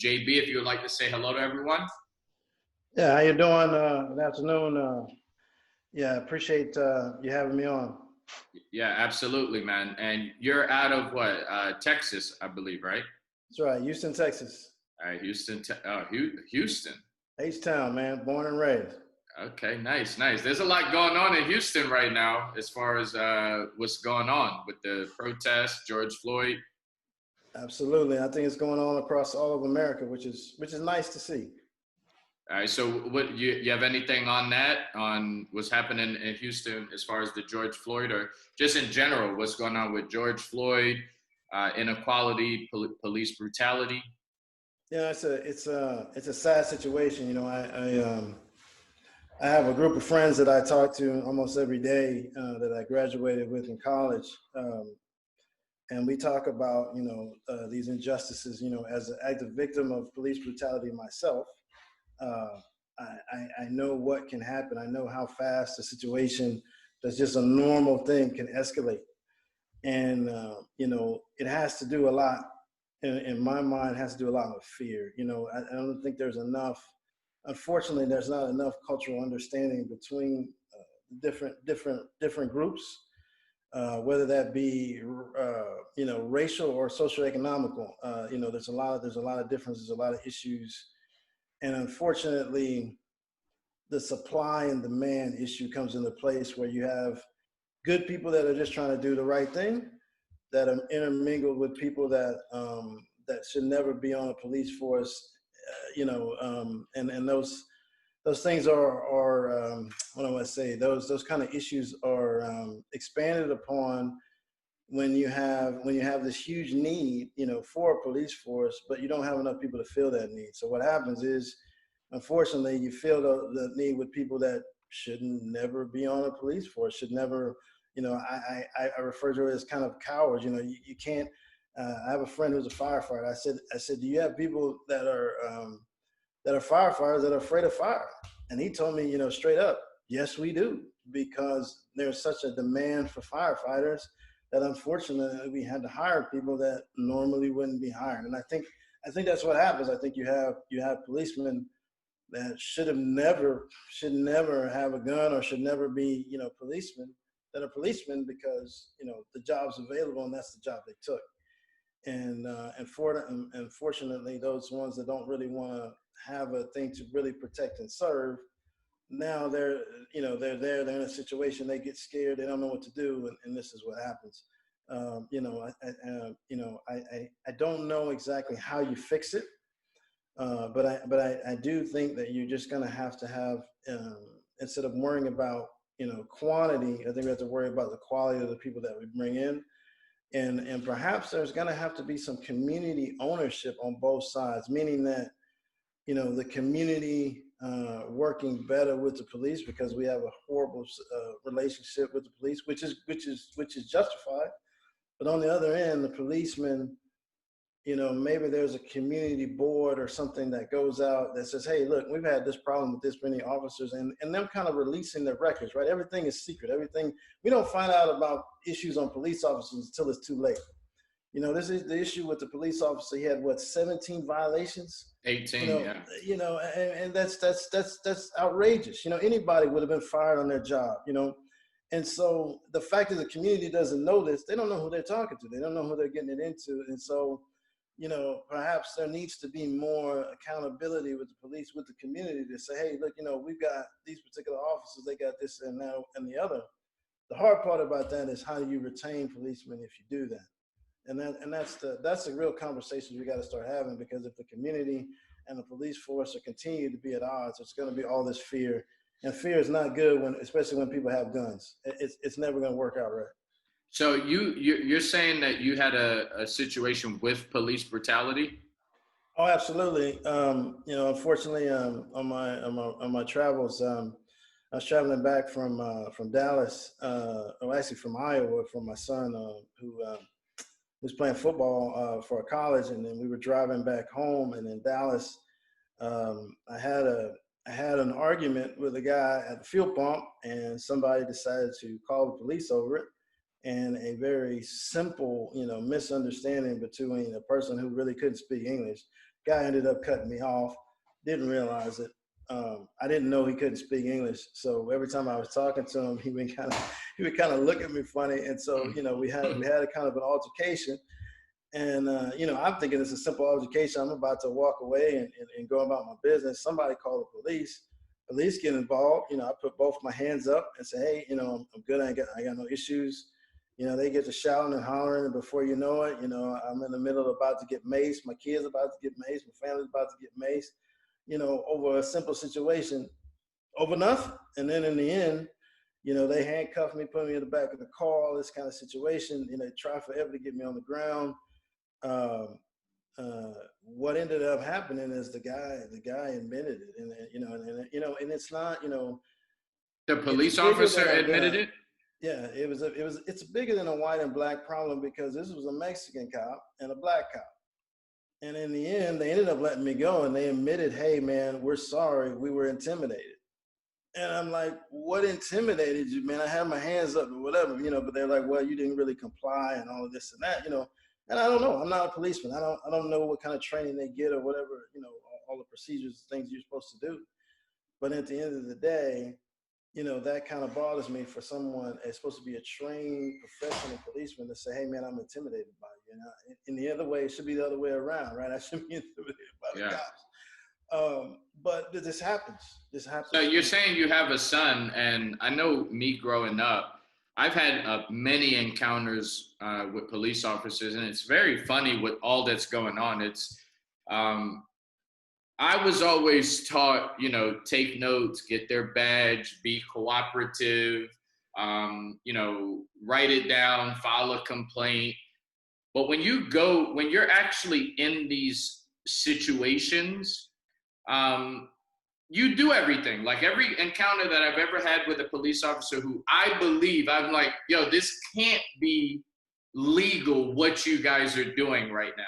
JB, if you would like to say hello to everyone. Yeah, how you doing? Good afternoon. Yeah, appreciate you having me on. Yeah, absolutely, man. And you're out of what? Texas, I believe, right? That's right, Houston, Texas, Houston. Houston. H-Town, man, born and raised. Okay, nice, nice. There's a lot going on in Houston right now as far as what's going on with the protests, George Floyd. Absolutely, I think it's going on across all of America, which is nice to see. All right, so what you have anything on that, on what's happening in Houston as far as the George Floyd, or just in general, what's going on with George Floyd, inequality, police brutality? Yeah, it's a sad situation. I have a group of friends that I talk to almost every day that I graduated with in college. And we talk about these injustices. As an active victim of police brutality myself, uh, I know what can happen. I know how fast a situation that's just a normal thing can escalate, and it has to do a lot. In my mind, it has to do a lot with fear. I don't think there's enough. Unfortunately, there's not enough cultural understanding between different groups, whether that be racial or socioeconomical. There's a lot of differences, a lot of issues, and unfortunately, the supply and demand issue comes into place where you have good people that are just trying to do the right thing, that are intermingled with people that should never be on a police force. And those things are what do I want to say? Those kind of issues are expanded upon when you have this huge need, for a police force, but you don't have enough people to fill that need. So what happens is, unfortunately, you fill the need with people that should never be on a police force, should never, I refer to it as kind of cowards. You can't. I have a friend who's a firefighter. I said, do you have people that are firefighters that are afraid of fire? And he told me, straight up, yes, we do, because there's such a demand for firefighters that unfortunately we had to hire people that normally wouldn't be hired. And I think that's what happens. I think you have policemen that should never have a gun or should never be, policemen, that are policemen because the job's available and that's the job they took. And unfortunately, those ones that don't really want to have a thing to really protect and serve, now they're in a situation, they get scared, they don't know what to do, and this is what happens. I don't know exactly how you fix it, but I do think that you're just gonna have to have, instead of worrying about quantity, I think we have to worry about the quality of the people that we bring in, and perhaps there's going to have to be some community ownership on both sides, meaning that the community working better with the police, because we have a horrible relationship with the police, which is justified. But on the other end, the policemen, maybe there's a community board or something that goes out that says, hey, look, we've had this problem with this many officers, and them kind of releasing their records, right? Everything is secret. Everything, we don't find out about issues on police officers until it's too late. This is the issue with the police officer. He had what, 17 violations? 18, yeah. And that's outrageous. Anybody would have been fired on their job, And so the fact that the community doesn't know this, they don't know who they're talking to. They don't know who they're getting it into. And so, perhaps there needs to be more accountability with the police, with the community, to say, hey, look, we've got these particular officers, they got this and now and the other. The hard part about that is how do you retain policemen if you do that? And that's the real conversation we got to start having, because if the community and the police force are continue to be at odds, it's going to be all this fear, and fear is not good especially when people have guns. It's never going to work out right. So you're saying that you had a situation with police brutality? Oh, absolutely. Unfortunately, on my travels, I was traveling back from Dallas, or actually from Iowa, for my son who was playing football for a college, and then we were driving back home. And in Dallas, I had an argument with a guy at the fuel pump, and somebody decided to call the police over it. And a very simple, misunderstanding between a person who really couldn't speak English Guy ended up cutting me off. Didn't realize it. I didn't know he couldn't speak English, so every time I was talking to him, he would kind of look at me funny, and so we had a kind of an altercation. And I'm thinking it's a simple altercation. I'm about to walk away and go about my business. Somebody called the police. Police get involved. I put both my hands up and say, hey, I'm good. I got no issues. They get to shouting and hollering, and before you know it, I'm in the middle of about to get maced. My kids about to get maced. My family's about to get maced. Over a simple situation, over nothing. And then in the end, they handcuffed me, put me in the back of the car, all this kind of situation. They tried forever to get me on the ground. What ended up happening is the guy admitted it, and it's not, The police officer admitted it? Yeah, it's bigger than a white and black problem, because this was a Mexican cop and a black cop. And in the end, they ended up letting me go, and they admitted, hey man, we're sorry, we were intimidated. And I'm like, what intimidated you, man? I had my hands up or whatever, but they're like, well, you didn't really comply and all of this and that, And I don't know. I'm not a policeman. I don't know what kind of training they get or whatever, all the procedures, things you're supposed to do. But at the end of the day, that kind of bothers me for someone that's supposed to be a trained professional policeman to say, hey man, I'm intimidated by you. In the other way, it should be the other way around, right? I shouldn't be intimidated by the cops. But this happens. So you're saying you have a son, and I know me growing up, I've had many encounters with police officers, and it's very funny with all that's going on. It's I was always taught, take notes, get their badge, be cooperative, write it down, file a complaint. But when you're actually in these situations, you do everything. Like every encounter that I've ever had with a police officer who I believe, I'm like, yo, this can't be legal what you guys are doing right now.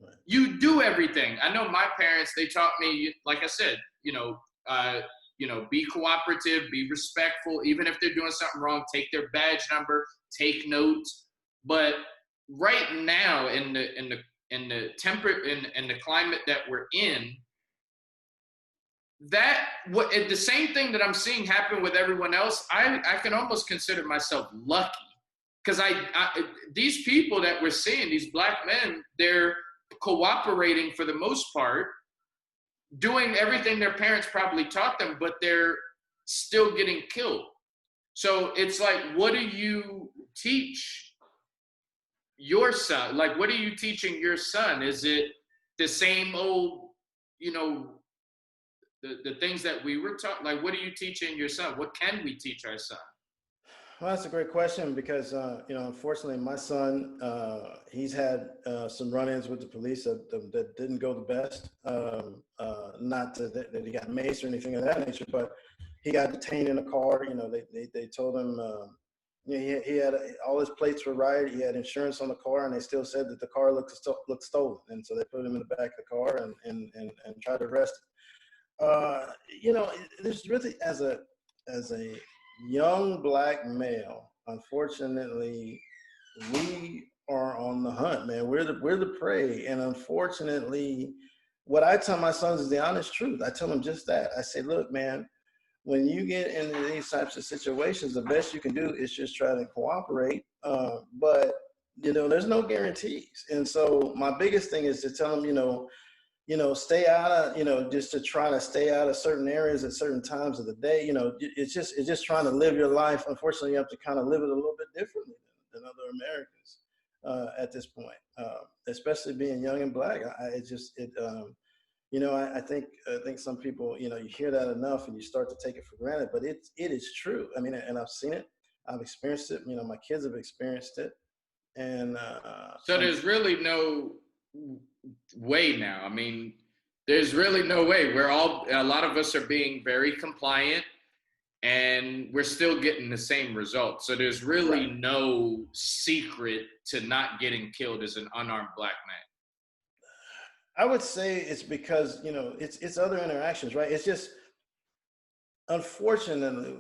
Right. You do everything. I know my parents, they taught me, like I said, be cooperative, be respectful, even if they're doing something wrong, take their badge number, take notes. But right now in the climate that we're in, the same thing that I'm seeing happen with everyone else, I can almost consider myself lucky, because these people that we're seeing, these black men, they're cooperating for the most part, doing everything their parents probably taught them, but they're still getting killed. So it's like, what do you teach your son? Like, what are you teaching your son? Is it the same old, the things that we were taught? Like, what are you teaching your son? What can we teach our son? Well, that's a great question, because, unfortunately, my son, he's had some run-ins with the police that didn't go the best. Not that he got maced or anything of that nature, but he got detained in a car. They told him, he had all his plates were right. He had insurance on the car, and they still said that the car looked stolen. And so they put him in the back of the car and tried to arrest him. There's really, as a young black male, unfortunately, we are on the hunt, man. We're the prey, and unfortunately, what I tell my sons is the honest truth. I tell them just that. I say, look, man, when you get into these types of situations, the best you can do is just try to cooperate. But there's no guarantees, and so my biggest thing is to tell them, stay out of, just to try to stay out of certain areas at certain times of the day. It's just trying to live your life. Unfortunately, you have to kind of live it a little bit differently than other Americans at this point, especially being young and black. I think some people, you hear that enough and you start to take it for granted, but it is true. I mean, and I've seen it, I've experienced it. My kids have experienced it, and so there's really no way now. I mean, there's really no way. A lot of us are being very compliant, and we're still getting the same results. So there's really no secret to not getting killed as an unarmed black man. I would say it's because, it's other interactions, right? It's just, unfortunately,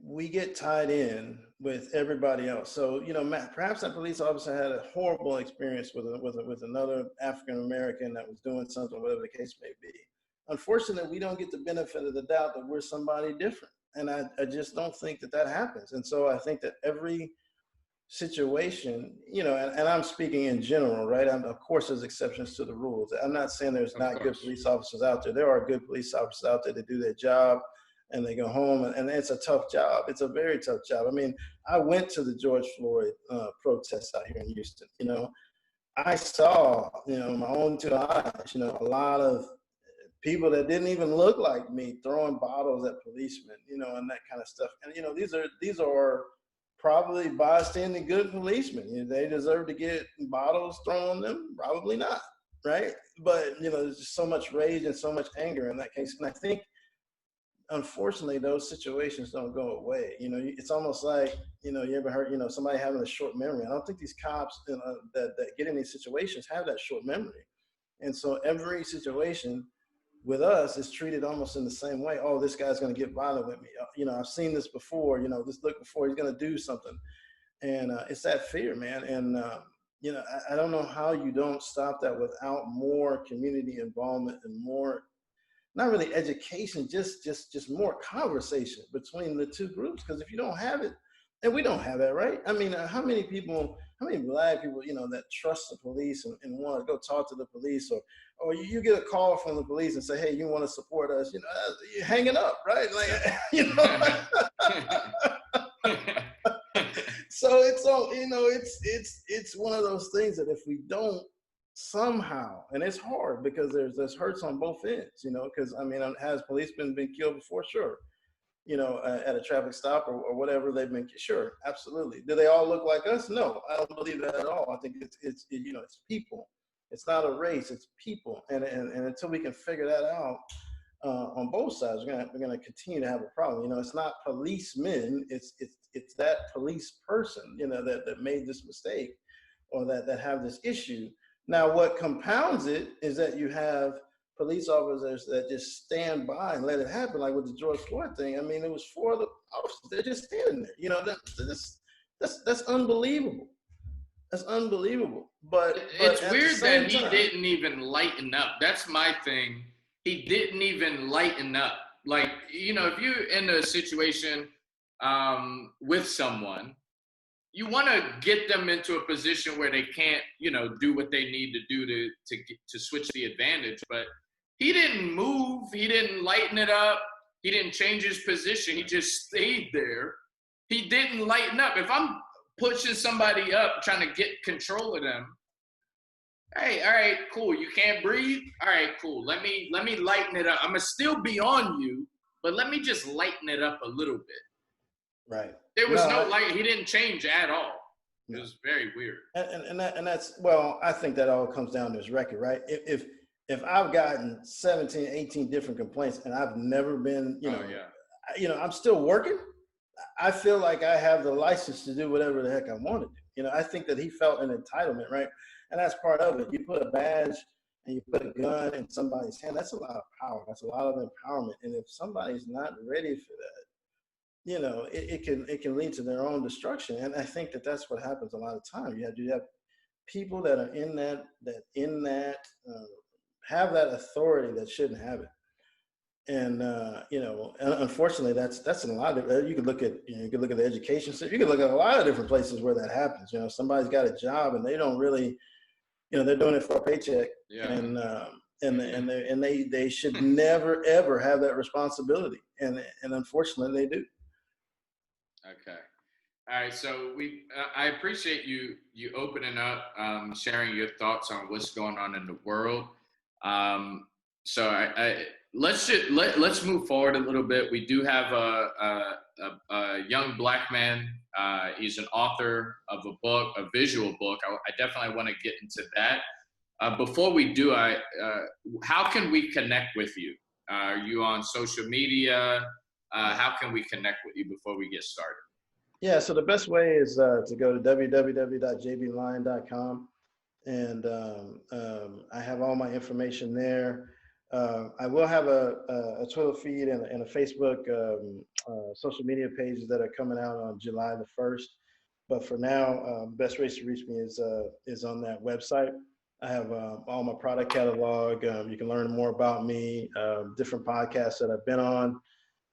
we get tied in with everybody else. So, perhaps that police officer had a horrible experience with another African American that was doing something, whatever the case may be. Unfortunately, we don't get the benefit of the doubt that we're somebody different. And I just don't think that happens. And so I think that every situation, and I'm speaking in general, right? Of course, there's exceptions to the rules. I'm not saying there's not good police officers out there. There are good police officers out there that do their job and they go home, and it's a tough job. It's a very tough job. I mean, I went to the George Floyd protests out here in Houston. I saw, my own two eyes, a lot of people that didn't even look like me throwing bottles at policemen, and that kind of stuff. And these are probably bystanding good policemen. They deserve to get bottles thrown on them? Probably not, right? But there's just so much rage and so much anger in that case. And I think, unfortunately, those situations don't go away. It's almost like, you ever heard, somebody having a short memory. I don't think these cops that get in these situations have that short memory. And so every situation with us is treated almost in the same way. Oh, this guy's going to get violent with me. I've seen this before, this look before, he's going to do something. And it's that fear, man. And, I don't know how you don't stop that without more community involvement and more, not really education, just more conversation between the two groups. Because if you don't have it, and we don't have that, right? I mean, how many Black people, that trust the police and want to go talk to the police, or you get a call from the police and say, hey, you want to support us, you're hanging up, right? Like, So it's all, it's one of those things that if we don't somehow, and it's hard because there's hurts on both ends, because has policemen been killed before? Sure. At a traffic stop or whatever they've been, sure, absolutely. Do they all look like us? No, I don't believe that at all. I think it's people. It's not a race, it's people. And until we can figure that out on both sides, we're gonna continue to have a problem. It's not policemen, it's that police person, that made this mistake or that have this issue. Now, what compounds it is that you have police officers that just stand by and let it happen, like with the George Floyd thing. I mean, it was 4 of the officers. They're just standing there. That's unbelievable. That's unbelievable. But it's weird that he time, didn't even lighten up. That's my thing. He didn't even lighten up. Like, if you're in a situation with someone, you want to get them into a position where they can't, do what they need to do to switch the advantage. But he didn't move. He didn't lighten it up. He didn't change his position. He just stayed there. He didn't lighten up. If I'm pushing somebody up, trying to get control of them, hey, all right, cool. You can't breathe? All right, cool. Let me lighten it up. I'm going to still be on you, but let me just lighten it up a little bit. Right. There was no light. He didn't change at all. It was very weird. And that's, well, I think that all comes down to his record, right? If I've gotten 17, 18 different complaints and I've never been, I'm still working, I feel like I have the license to do whatever the heck I want to do. I think that he felt an entitlement, right? And that's part of it. You put a badge and you put a gun in somebody's hand, that's a lot of power. That's a lot of empowerment. And if somebody's not ready for that, it can lead to their own destruction. And I think that that's what happens a lot of times. You have people that are in that have that authority that shouldn't have it. And and unfortunately, that's in a lot of. You could look at you could look at the education system. You could look at a lot of different places where that happens. Somebody's got a job and they don't really, they're doing it for a paycheck. Yeah. And they should never ever have that responsibility. And unfortunately, they do. Okay. All right. So I appreciate you opening up, sharing your thoughts on what's going on in the world. So let's move forward a little bit. We do have a young Black man. He's an author of a book, a visual book. I definitely want to get into that. Before we do, how can we connect with you? Are you on social media? How can we connect with you before we get started? Yeah, so the best way is to go to www.jblion.com, and I have all my information there. I will have a Twitter feed and a Facebook social media pages that are coming out on July the 1st. But for now, best ways to reach me is on that website. I have all my product catalog. You can learn more about me, different podcasts that I've been on,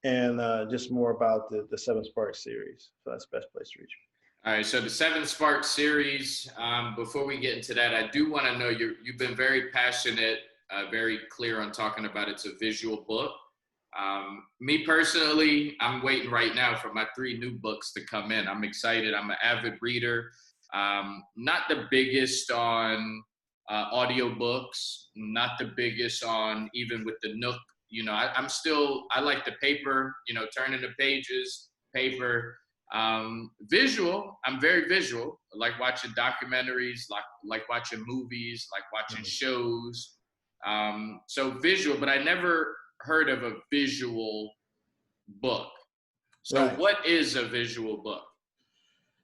and just more about the Seven Sparks series. So that's the best place to reach me. All right, so the Seven Sparks series. Before we get into that, I do want to know you've been very passionate, very clear on talking about it's a visual book. Me personally, I'm waiting right now for my 3 new books to come in. I'm excited. I'm an avid reader. Not the biggest on audiobooks, not the biggest on even with the Nook. You know, I like the paper, you know, turning the pages, paper. Visual, I'm very visual. I like watching documentaries, like watching movies, like watching shows. So visual, but I never heard of a visual book. So Right. what is a visual book?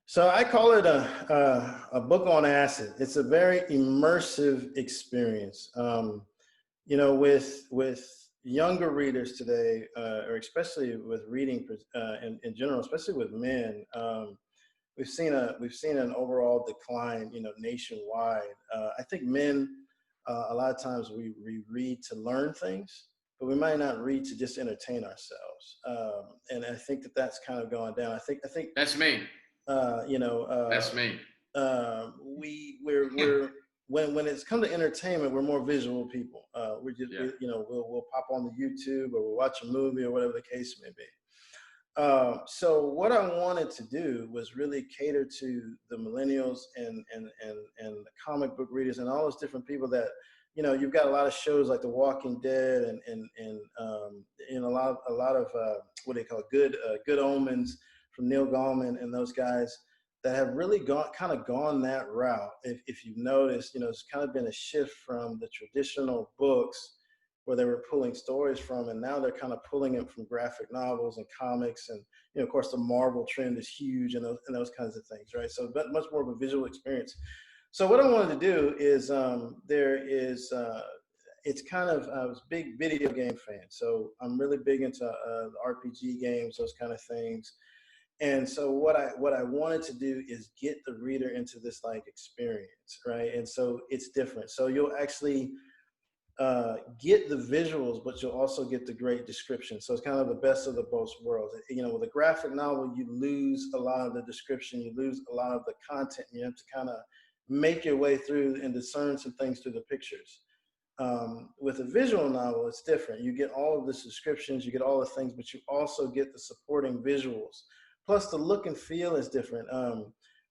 So I call it a book on acid. It's a very immersive experience. You know, with younger readers today, or especially with reading in general, especially with men, we've seen an overall decline, you know, nationwide. I think men, a lot of times we read to learn things, but we might not read to just entertain ourselves. And I think that's kind of gone down. I think That's me. you know, That's me. we're when it's come to entertainment, we're more visual people. You know, we'll pop on the YouTube or we'll watch a movie or whatever the case may be. So what I wanted to do was really cater to the millennials and the comic book readers and all those different people that, you know, you've got a lot of shows like The Walking Dead and you know, a lot of what they call Good Omens from Neil Gaiman and those guys that have really gone that route. If you've noticed, you know, it's kind of been a shift from the traditional books where they were pulling stories from, and now they're kind of pulling it from graphic novels and comics, and, you know, of course the Marvel trend is huge and those kinds of things, right? So much more of a visual experience. So what I wanted to do is it's kind of, I was a big video game fan, so I'm really big into RPG games, those kind of things. And so what I wanted to do is get the reader into this like experience, right? And so it's different. So you'll actually get the visuals, but you'll also get the great description. So it's kind of the best of the both worlds. You know, with a graphic novel, you lose a lot of the description, you lose a lot of the content. You have to kind of make your way through and discern some things through the pictures. With a visual novel, it's different. You get all of the descriptions, you get all the things, but you also get the supporting visuals. Plus, the look and feel is different.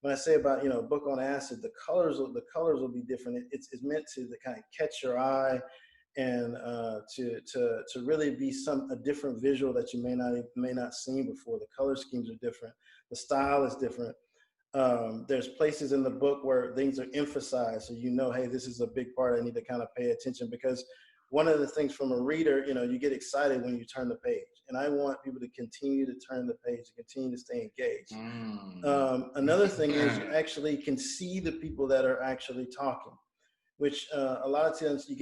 When I say about, you know, book on acid, the colors will be different. It's meant to kind of catch your eye and to really be a different visual that you may not seen before. The color schemes are different. The style is different. There's places in the book where things are emphasized, so you know, hey, this is a big part. I need to kind of pay attention, because one of the things from a reader, you know, you get excited when you turn the page, and I want people to continue to turn the page, to continue to stay engaged. Another thing is you actually can see the people that are actually talking, which a lot of times you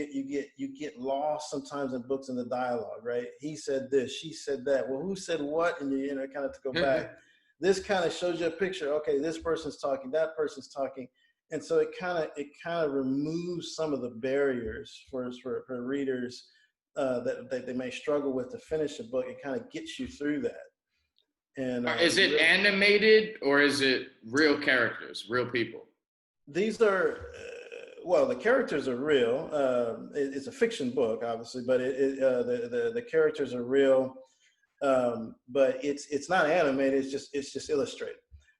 get lost sometimes in books in the dialogue, right? He said this, she said that. Well, who said what? And you know, kind of to go back. This kind of shows you a picture. Okay, this person's talking, that person's talking. And so it kind of removes some of the barriers for readers that they may struggle with to finish a book. It kind of gets you through that. And is it animated or is it real characters, real people? These are well, the characters are real. It's a fiction book, obviously, but the characters are real. But it's not animated. It's just illustrated.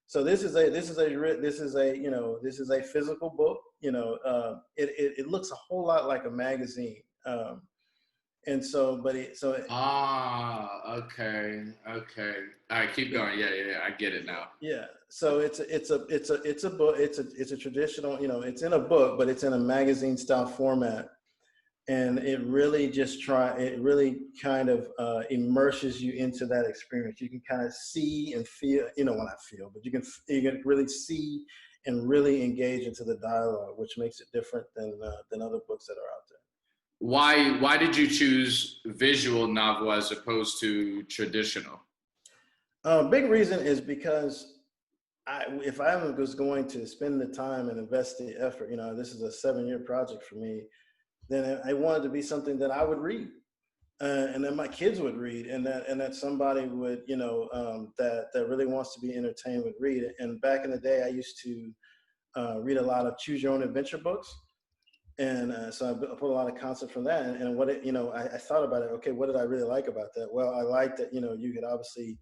So this is a physical book. You know, it looks a whole lot like a magazine. And so, okay. All right, keep going. Yeah, I get it now. Yeah. So it's a book. It's a traditional. You know, it's in a book, but it's in a magazine style format. And it really kind of immerses you into that experience. You can kind of see and feel, you know, well, not feel, but you can really see and really engage into the dialogue, which makes it different than other books that are out there. Why did you choose visual novel as opposed to traditional? Big reason is because if I was going to spend the time and invest the effort, this is a 7-year project for me, then I wanted to be something that I would read, and that my kids would read, and that somebody would, that really wants to be entertained would read. And back in the day, I used to read a lot of choose your own adventure books. And so I put a lot of concept from that. And what I thought about it. Okay, what did I really like about that? Well, I liked that, you could obviously,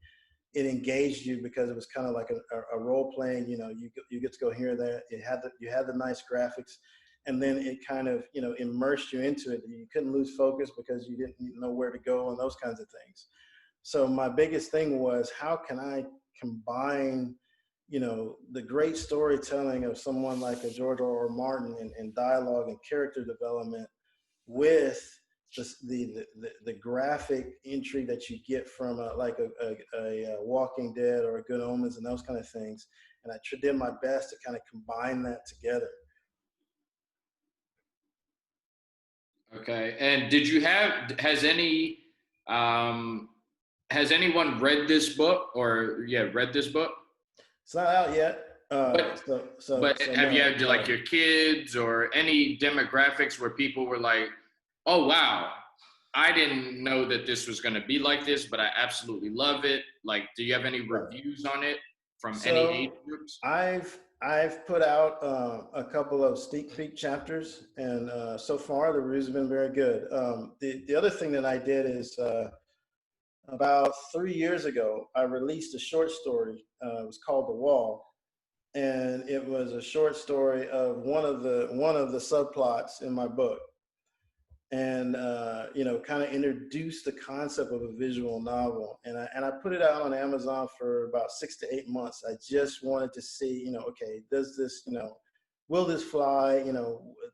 it engaged you because it was kind of like a role playing. You get to go here and there. You had the nice graphics, and then it kind of immersed you into it. You couldn't lose focus because you didn't know where to go and those kinds of things. So my biggest thing was, how can I combine the great storytelling of someone like a George R. R. Martin and dialogue and character development with the graphic intrigue that you get from a Walking Dead or a Good Omens and those kind of things. And I did my best to kind of combine that together. Okay. And has anyone read this book or read this book? It's not out yet. But but have you No. had like your kids or any demographics where people were like, "Oh wow, I didn't know that this was going to be like this, but I absolutely love it." Like, do you have any Right. reviews on it from any age So groups? I've put out a couple of sneak peek chapters, and so far the reviews have been very good. The other thing that I did is, about 3 years ago, I released a short story. It was called The Wall, and it was a short story of one of the subplots in my book, and kind of introduced the concept of a visual novel. And I put it out on Amazon for about 6 to 8 months. I just wanted to see, okay, does this, will this fly?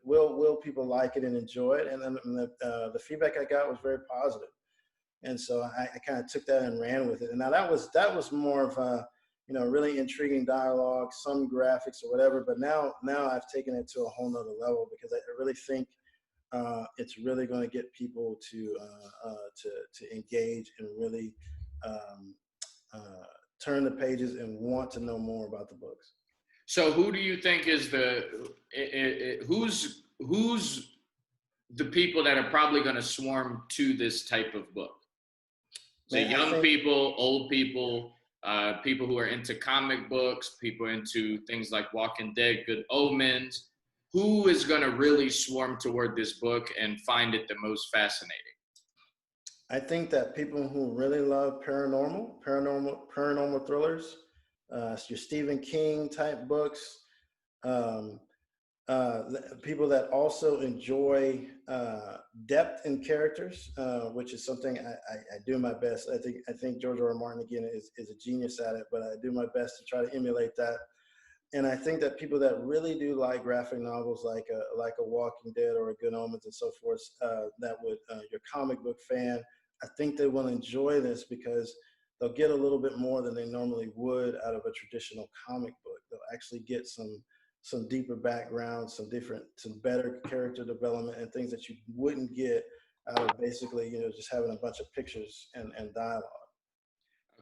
Will people like it and enjoy it? And then the feedback I got was very positive. And so I kind of took that and ran with it. And now that was more of a, really intriguing dialogue, some graphics or whatever. But now I've taken it to a whole nother level, because I really think it's really going to get people to engage and really um, turn the pages and want to know more about the books. So, who do you think is who's the people that are probably going to swarm to this type of book? So, Man, I young think people, old people, people who are into comic books, people into things like Walking Dead, Good Omens. Who is going to really swarm toward this book and find it the most fascinating? that people who really love paranormal thrillers, your Stephen King type books, um, people that also enjoy depth in characters, which is something I do my best. I think George R. R. Martin again is a genius at it, but I do my best to try to emulate that. And I think that people that really do like graphic novels, like a Walking Dead or a Good Omens and so forth, that would your comic book fan, I think they will enjoy this, because they'll get a little bit more than they normally would out of a traditional comic book. They'll actually get some deeper background, some better character development, and things that you wouldn't get out of basically, just having a bunch of pictures and dialogue.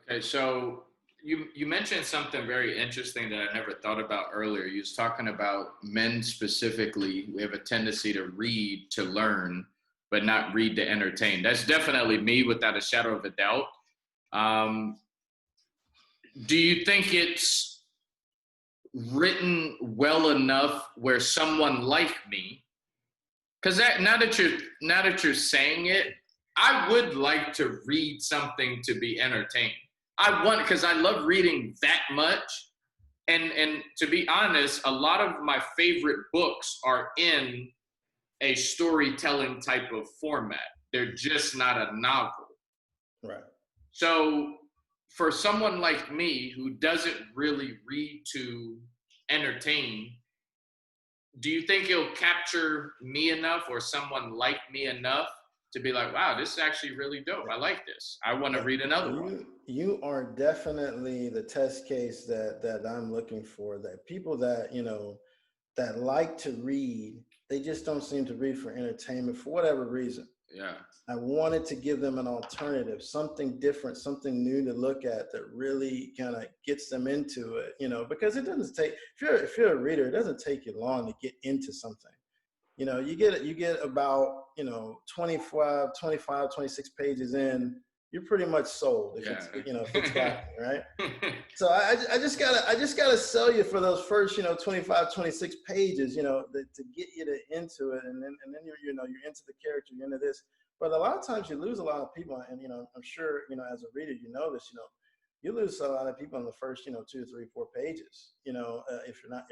Okay, so you mentioned something very interesting that I never thought about earlier. You was talking about men specifically. We have a tendency to read to learn, but not read to entertain. That's definitely me, without a shadow of a doubt. Um, do you think it's written well enough where someone like me, because now that you're saying it, I would like to read something to be entertained. I want, because I love reading that much. And to be honest, a lot of my favorite books are in a storytelling type of format. They're just not a novel. Right. So for someone like me who doesn't really read to entertain, do you think it'll capture me enough, or someone like me enough, to be like, wow, this is actually really dope. I like this. I want to read another one. You are definitely the test case that I'm looking for. That people that that like to read, they just don't seem to read for entertainment for whatever reason. Yeah. I wanted to give them an alternative, something different, something new to look at that really kind of gets them into it, because it doesn't take, if you're a reader, it doesn't take you long to get into something. You get about, 25, 26 pages in, you're pretty much sold if Yeah. if it's got me, right? So I just gotta sell you for those first, 25, 26 pages, to get you into it. And then you're into the character, you're into this. But a lot of times you lose a lot of people. And, I'm sure, as a reader, this, you lose a lot of people in the first, 2, 3, 4 pages, if you're not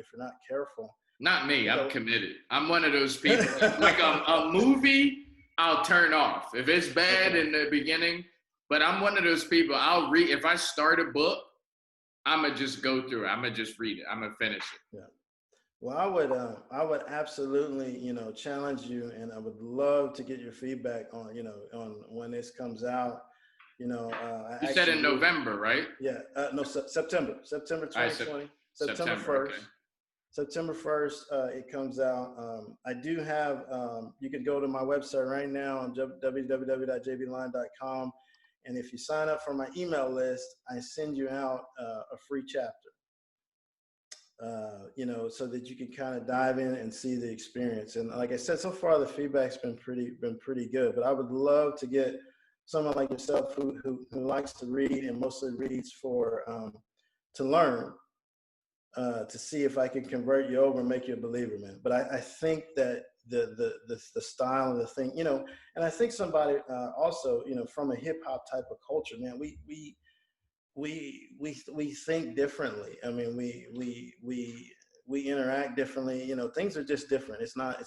careful. Not me. I'm committed. I'm one of those people. Like a movie, I'll turn off if it's bad in the beginning. But I'm one of those people. I'll read. If I start a book, I'm gonna just go through it. I'm gonna just read it. I'm gonna finish it. Yeah. Well, I would absolutely, challenge you, and I would love to get your feedback on, on when this comes out. You said in November, right? Yeah. No, September 2020. September 1st. Okay. September 1st, it comes out. I do have, you can go to my website right now on www.jbline.com. And if you sign up for my email list, I send you out a free chapter, so that you can kind of dive in and see the experience. And like I said, so far the feedback's been pretty good. But I would love to get someone like yourself who likes to read and mostly reads to learn. To see if I can convert you over and make you a believer, man. But I think that the style of the thing, and I think somebody also, from a hip hop type of culture, man, we think differently. I mean, we interact differently. Things are just different. It's not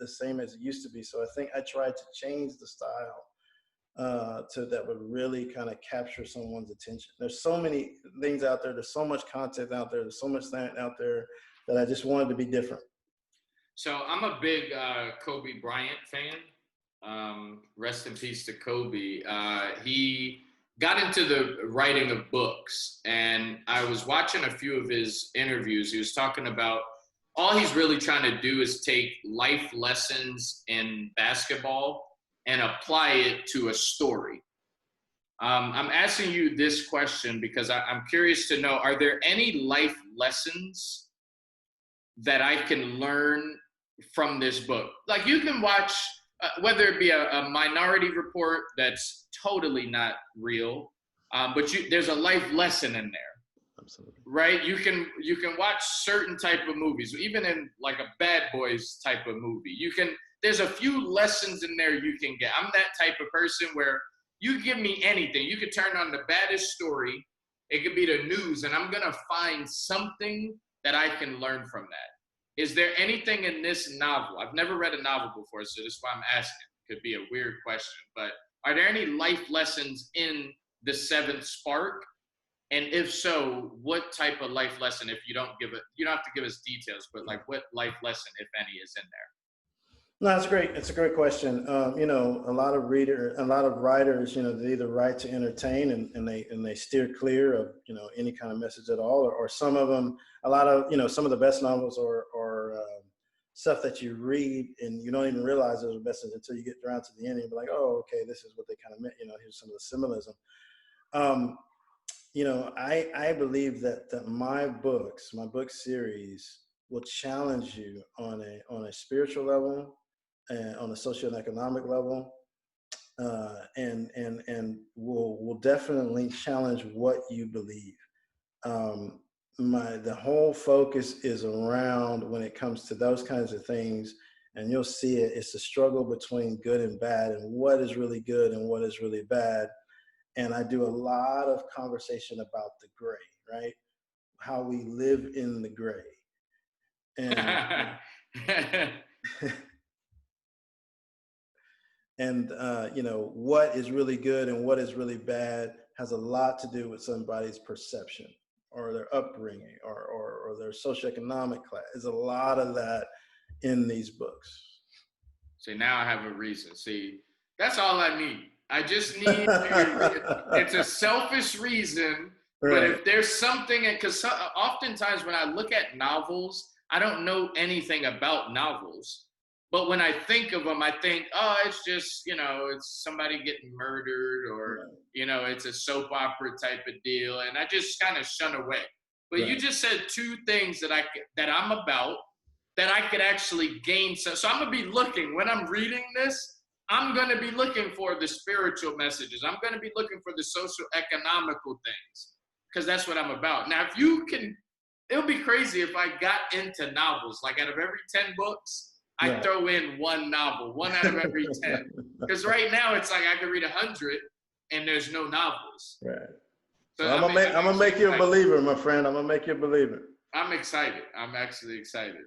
the same as it used to be. So I think I tried to change the style that would really kind of capture someone's attention. There's so many things out there. There's so much content out there. There's so much talent out there that I just wanted to be different. So I'm a big Kobe Bryant fan. Rest in peace to Kobe. He got into the writing of books, and I was watching a few of his interviews. He was talking about all he's really trying to do is take life lessons in basketball and apply it to a story. I'm asking you this question because I'm curious to know, are there any life lessons that I can learn from this book? Like, you can watch, whether it be a Minority Report that's totally not real, but there's a life lesson in there. Absolutely. Right? You can watch certain type of movies, even in like a Bad Boys type of movie. There's a few lessons in there you can get. I'm that type of person where you give me anything. You could turn on the baddest story. It could be the news, and I'm going to find something that I can learn from that. Is there anything in this novel? I've never read a novel before, so this is why I'm asking. Could be a weird question, but are there any life lessons in The Seventh Spark? And if so, what type of life lesson, if you don't have to give us details, but like what life lesson, if any, is in there? No, it's great. It's a great question. A lot of writers, they either write to entertain and they steer clear of, any kind of message at all, or some of them, some of the best novels or stuff that you read and you don't even realize there's a message until you get around to the end and you're like, oh, okay, this is what they kind of meant. Here's some of the symbolism. I believe that my book series will challenge you on a spiritual level and on a socioeconomic level, and will definitely challenge what you believe. The whole focus is around when it comes to those kinds of things, and you'll see it's a struggle between good and bad, and what is really good and what is really bad. And I do a lot of conversation about the gray, right? How we live in the gray. And and what is really good and what is really bad has a lot to do with somebody's perception or their upbringing or their socioeconomic class. There's a lot of that in these books. See, now I have a reason. See, that's all I need. I just need it's a selfish reason, right. But if there's something, because oftentimes when I look at novels, I don't know anything about novels, But when I think of them, I think, oh, it's just, it's somebody getting murdered, or, Right. it's a soap opera type of deal. And I just kind of shun away. But you Right. just said two things that I'm about, that I could actually gain. So I'm going to be looking, when I'm reading this, I'm going to be looking for the spiritual messages. I'm going to be looking for the social economical things, because that's what I'm about. Now, if you can, it would be crazy if I got into novels. Like out of every 10 books, I Right. throw in one novel, one out of every 10. Because right now it's like I could read 100 and there's no novels. Right. So Well, I'm gonna make you a believer, my friend. I'm gonna make you a believer. I'm excited. I'm actually excited.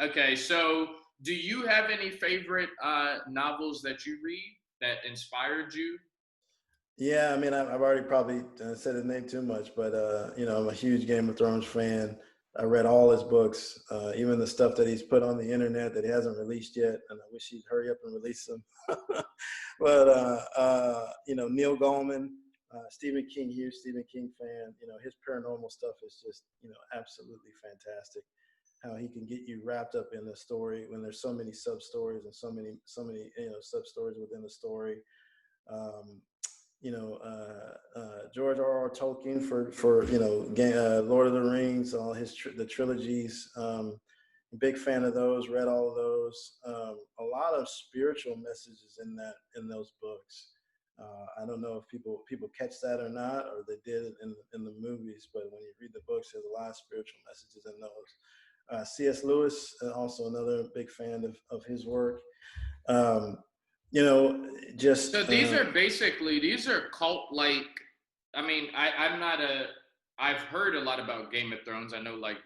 Okay, so do you have any favorite novels that you read that inspired you? Yeah, I mean, I've already probably said his name too much, but I'm a huge Game of Thrones fan. I read all his books, even the stuff that he's put on the internet that he hasn't released yet, and I wish he'd hurry up and release them. But Neil Gaiman, Stephen King, huge Stephen King fan. His paranormal stuff is just absolutely fantastic. How he can get you wrapped up in the story when there's so many sub stories and so many sub stories within the story. Um, George R.R. Tolkien for Lord of the Rings, all the trilogies. Big fan of those. Read all of those. A lot of spiritual messages in those books. I don't know if people catch that or not, or they did it in the movies. But when you read the books, there's a lot of spiritual messages in those. C.S. Lewis, also another big fan of his work. Um, just So these are cult like. I mean, I'm not a. I've heard a lot about Game of Thrones. I know like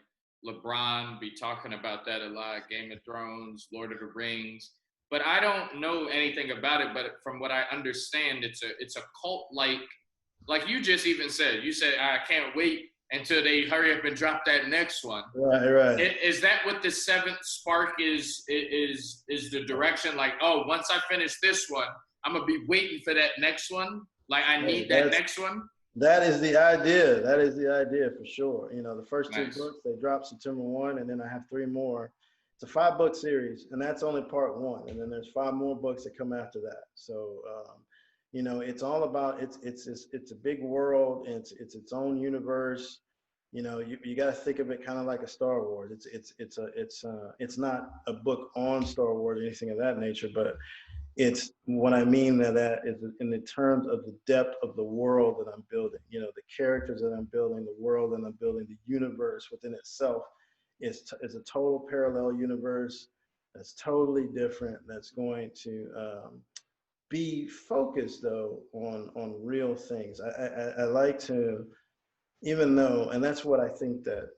LeBron be talking about that a lot. Game of Thrones, Lord of the Rings, but I don't know anything about it. But from what I understand, it's a cult like you just even said. You said I can't wait until they hurry up and drop that next one. right. Is that what the seventh spark is the direction? Like, oh, once I finish this one, I'm gonna be waiting for that next one. Like, I need that next one. That is the idea. That is the idea for sure. The first two Nice. books, they drop September 1, and then I have 3 more. It's a 5-book series, and that's only part 1. And then there's 5 more books that come after that. So, it's all about it's a big world. And it's its own universe. You got to think of it kind of like a Star Wars. It's not a book on Star Wars or anything of that nature, but it's what I mean that is in the terms of the depth of the world that I'm building. The characters that I'm building, the world that I'm building, the universe within itself is a total parallel universe that's totally different. That's going to be focused though on real things. I like to, even though, and that's what I think that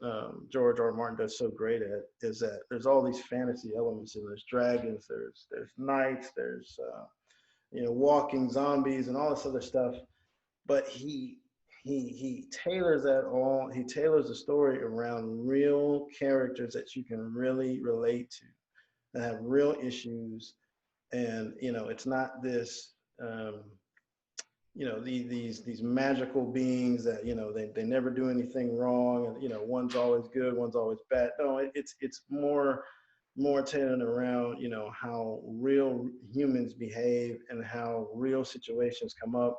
George R. R. Martin does so great at, is that there's all these fantasy elements, and there's dragons, there's knights, there's walking zombies and all this other stuff, but he tailors that all. He tailors the story around real characters that you can really relate to, that have real issues, and it's not this. These magical beings that they never do anything wrong, and one's always good, one's always bad. No, it's more tailored around how real humans behave and how real situations come up.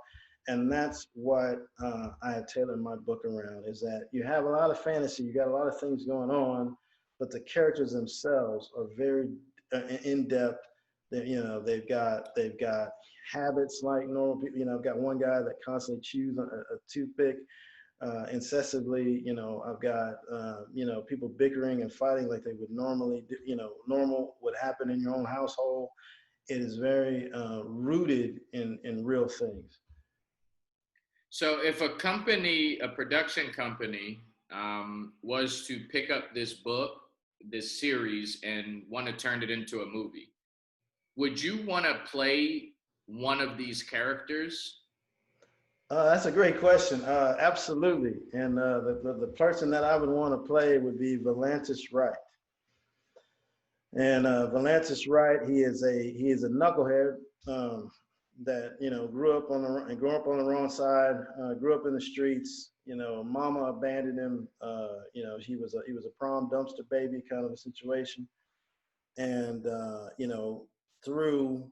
And that's what I have tailored my book around, is that you have a lot of fantasy, you got a lot of things going on, but the characters themselves are very in depth. They've got habits like normal people. I've got one guy that constantly chews a toothpick incessantly. I've got people bickering and fighting like they would normally do. Normal would happen in your own household. It is very rooted in real things. So if a production company, was to pick up this book, this series, and want to turn it into a movie, would you want to play one of these characters? That's a great question. Absolutely. And the person that I would want to play would be Valantis Wright. And Valantis Wright, he is a knucklehead that grew up on the wrong side, grew up in the streets. Mama abandoned him. He was a prom dumpster baby kind of a situation. And, through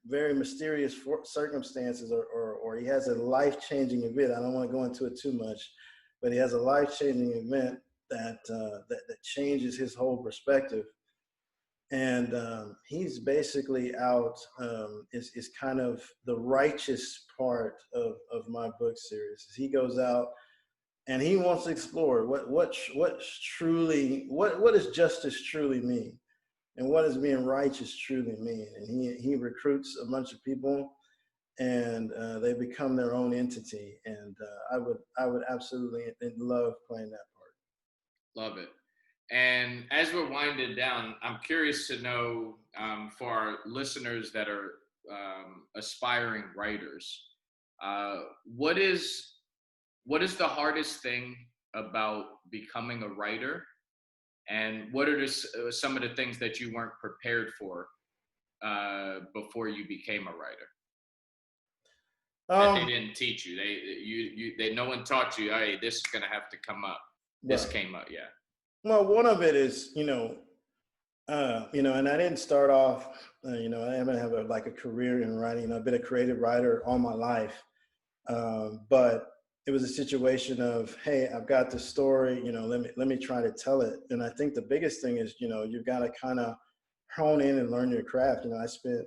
very mysterious circumstances, or he has a life-changing event. I don't want to go into it too much, but he has a life-changing event that changes his whole perspective. And he's basically out, is kind of the righteous part of my book series. He goes out and he wants to explore what does justice truly mean, and what does being righteous truly mean. And he recruits a bunch of people, and they become their own entity. And I would absolutely love playing that part. Love it. And as we're winding down, I'm curious to know, for our listeners that are aspiring writers, uh, what is what is the hardest thing about becoming a writer, and what are some of the things that you weren't prepared for before you became a writer that they Um, didn't teach you? No one taught you. Hey, this is gonna have to come up. This right. came up, yeah. Well, one of it is, and I didn't start off, I haven't have like a career in writing. I've been a creative writer all my life. But it was a situation of, hey, I've got this story, let me try to tell it. And I think the biggest thing is, you've got to kind of hone in and learn your craft. I spent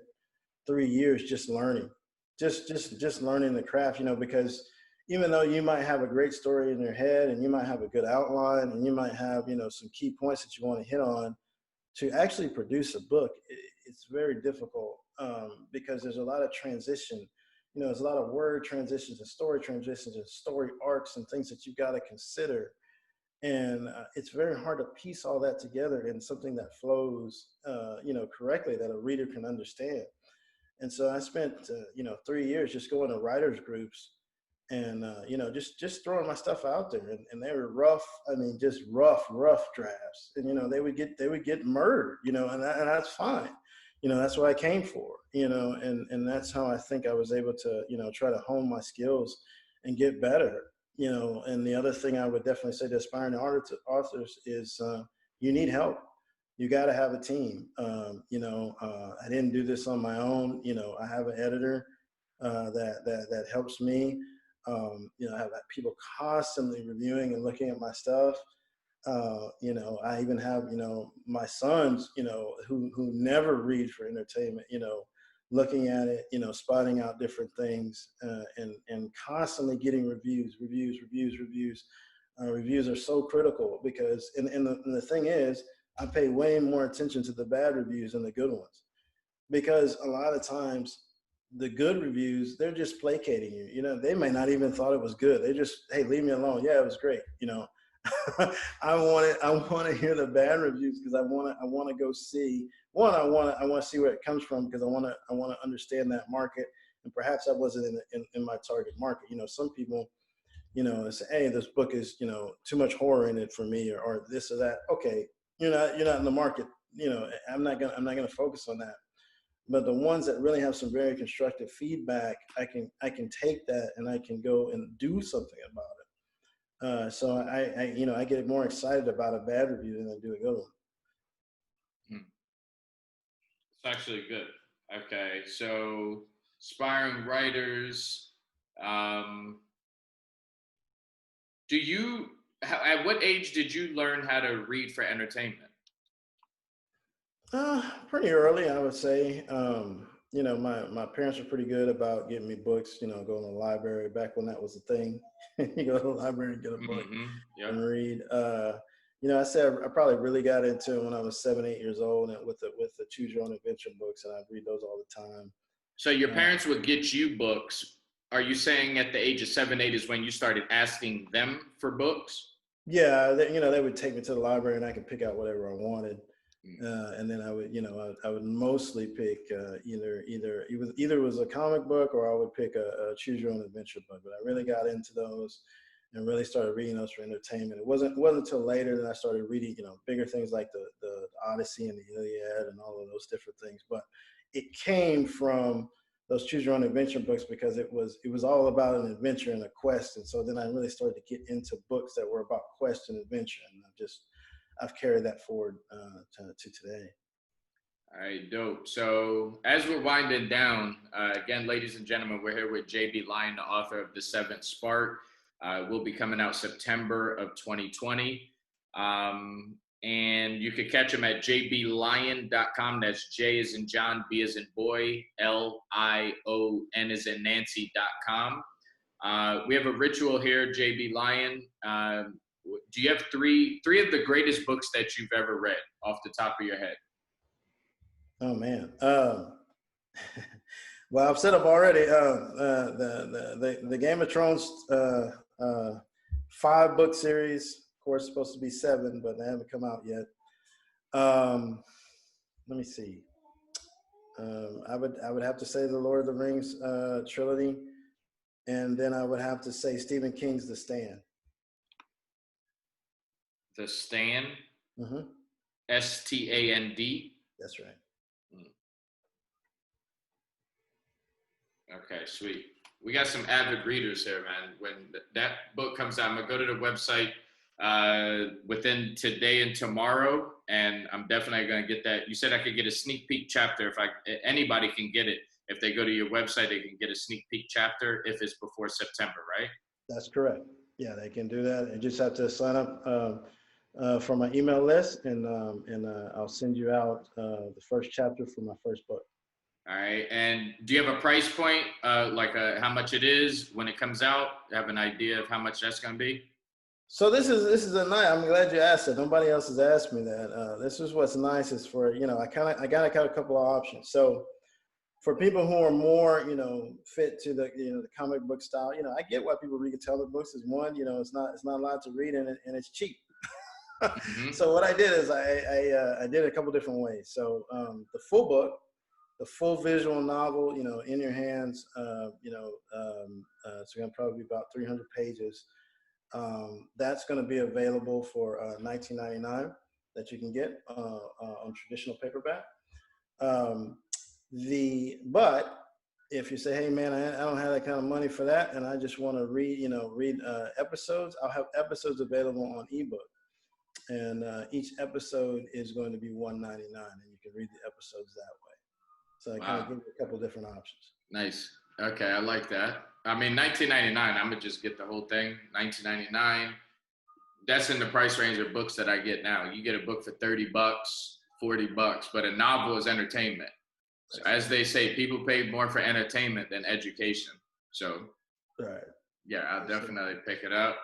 3 years just learning, just learning the craft, because even though you might have a great story in your head, and you might have a good outline, and you might have, some key points that you want to hit on, to actually produce a book, it's very difficult, because there's a lot of transition. There's a lot of word transitions and story arcs and things that you've got to consider. And it's very hard to piece all that together in something that flows, correctly, that a reader can understand. And so I spent, 3 years just going to writers groups, and just throwing my stuff out there, and they were rough. I mean, just rough drafts. And they would get murdered. And that's fine. That's what I came for. And that's how I think I was able to try to hone my skills and get better. And the other thing I would definitely say to aspiring authors is, you need help. You got to have a team. I didn't do this on my own. I have an editor that helps me. I have people constantly reviewing and looking at my stuff. I even have, my sons, who never read for entertainment, looking at it, spotting out different things, and constantly getting reviews. Reviews are so critical, because, and the thing is, I pay way more attention to the bad reviews than the good ones, because a lot of times the good reviews, they're just placating you. They may not even thought it was good. They just, hey, leave me alone. Yeah, it was great. I want to hear the bad reviews, because I want to go see one. I want to see where it comes from, because I want to understand that market, and perhaps I wasn't in my target market. Some people, say, hey, this book is, too much horror in it for me, or this or that. Okay, you're not in the market. I'm not gonna focus on that. But the ones that really have some very constructive feedback, I can take that, and I can go and do something about it. So I get more excited about a bad review than I do a good one. Hmm. It's actually good. Okay, so aspiring writers, um, at what age did you learn how to read for entertainment? Pretty early, I would say. My parents were pretty good about getting me books. Going to the library back when that was a thing. You go to the library and get a book Yep. and read. I said I probably really got into it when I was 7, 8 years old, and with the Choose Your Own Adventure books, and I'd read those all the time. So your parents would get you books. Are you saying at the age of 7, 8 is when you started asking them for books? Yeah, they would take me to the library, and I could pick out whatever I wanted. Mm. And then I would mostly pick, either it was a comic book, or I would pick a Choose Your Own Adventure book. But I really got into those and really started reading those for entertainment. It wasn't until later that I started reading, bigger things like the Odyssey and the Iliad and all of those different things. But it came from those Choose Your Own Adventure books, because it was all about an adventure and a quest. And so then I really started to get into books that were about quest and adventure, and I've carried that forward to today. All right, dope. So as we're winding down, again, ladies and gentlemen, we're here with JB Lyon, the author of The Seventh Spark. Will be coming out September of 2020. And you can catch him at jblion.com. That's J as in John, B as in boy, Lion as in Nancy.com. We have a ritual here, JB Lyon. Do you have three of the greatest books that you've ever read off the top of your head? Oh man. Well, I've said up already. The Game of Thrones 5-book series. Of course, it's supposed to be 7, but they haven't come out yet. Let me see. I would have to say the Lord of the Rings trilogy, and then I would have to say Stephen King's The Stand. The Stand. Mm-hmm. Stand. That's right. Okay, sweet. We got some avid readers here, man. When that book comes out, I'm gonna go to the website within today and tomorrow, and I'm definitely gonna get that. You said I could get a sneak peek chapter. If anybody can get it, if they go to your website, they can get a sneak peek chapter if it's before September, right? That's correct. Yeah, they can do that. You just have to sign up for my email list, and I'll send you out the first chapter for my first book. All right. And do you have a price point, like how much it is when it comes out? Have an idea of how much that's going to be? So this is a nice. I'm glad you asked it. Nobody else has asked me that. This is what's nice is for I got a couple of options. So for people who are more fit to the comic book style, I get why people read comic books. Is one, it's not a lot to read, and it's cheap. Mm-hmm. So what I did is I did it a couple different ways. So the full book, the full visual novel, in your hands, it's going to probably be about 300 pages. That's going to be available for $19.99 that you can get on traditional paperback. But if you say, hey man, I don't have that kind of money for that, and I just want to read episodes, I'll have episodes available on ebook. And each episode is going to be $1.99, and you can read the episodes that way. So I kind of give you a couple different options. Nice. Okay, I like that. I mean, $19.99. I'm gonna just get the whole thing. $19.99. That's in the price range of books that I get now. You get a book for $30, $40, but a novel is entertainment. So as they say, people pay more for entertainment than education. So, right. Yeah, I'll definitely pick it up.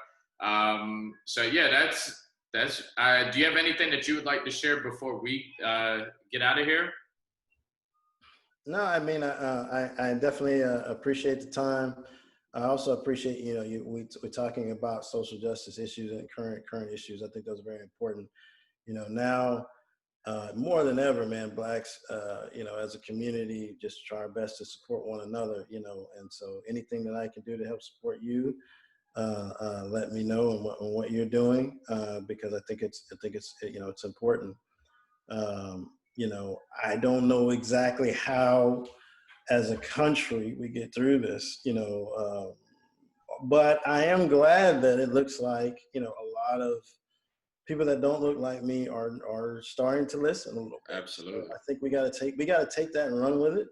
So yeah, that's. Do you have anything that you would like to share before we get out of here? No, I mean, I definitely appreciate the time. I also appreciate, we're talking about social justice issues and current issues. I think those are very important. Now more than ever, man, Blacks, as a community, just try our best to support one another, and so anything that I can do to help support you, let me know on what you're doing, because I think it's important. I don't know exactly how, as a country, we get through this, but I am glad that it looks like, a lot of people that don't look like me are starting to listen a little bit. Absolutely. So I think we got to take that and run with it,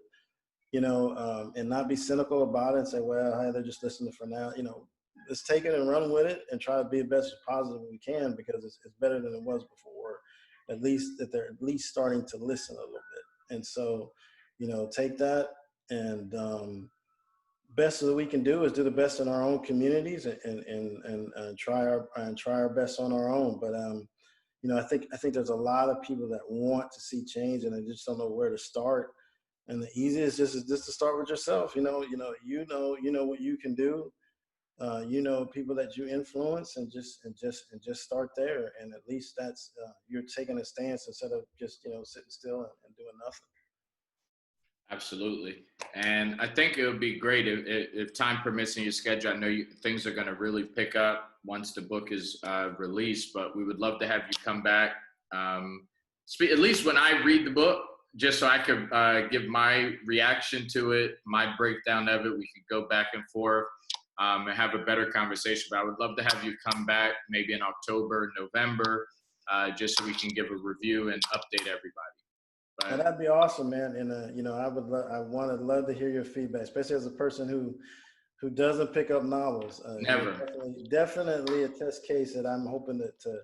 and not be cynical about it and say, well, hey, they're just listening for now. Let's take it and run with it and try to be the best positive we can, because it's better than it was before. At least that they're at least starting to listen a little bit. And so, take that, and best that we can do is do the best in our own communities, and try our best on our own. But I think there's a lot of people that want to see change, and they just don't know where to start. And the easiest is just to start with yourself. You know what you can do. People that you influence, and just start there. And at least that's you're taking a stance instead of just sitting still and doing nothing. Absolutely. And I think it would be great if time permits in your schedule. I know things are going to really pick up once the book is released, but we would love to have you come back. At least when I read the book, just so I could give my reaction to it, my breakdown of it. We could go back and forth and have a better conversation. But I would love to have you come back maybe in October, November, just so we can give a review and update everybody. And But that'd be awesome, man. And you know, I want to love to hear your feedback, especially as a person who doesn't pick up novels. You're never. definitely a test case that I'm hoping to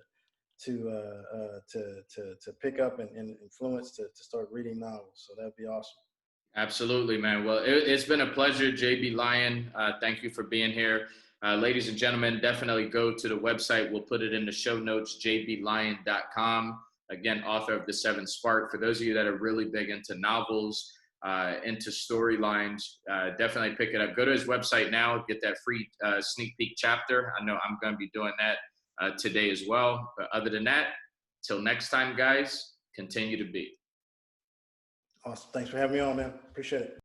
pick up and influence to start reading novels. So that'd be awesome. Absolutely, man. Well, it's been a pleasure, JB Lyon. Thank you for being here. Ladies and gentlemen, definitely go to the website. We'll put it in the show notes, jblyon.com. Again, author of The Seventh Spark. For those of you that are really big into novels, into storylines, definitely pick it up. Go to his website now, get that free sneak peek chapter. I know I'm going to be doing that today as well. But other than that, till next time, guys, continue to be. Awesome. Thanks for having me on, man. Appreciate it.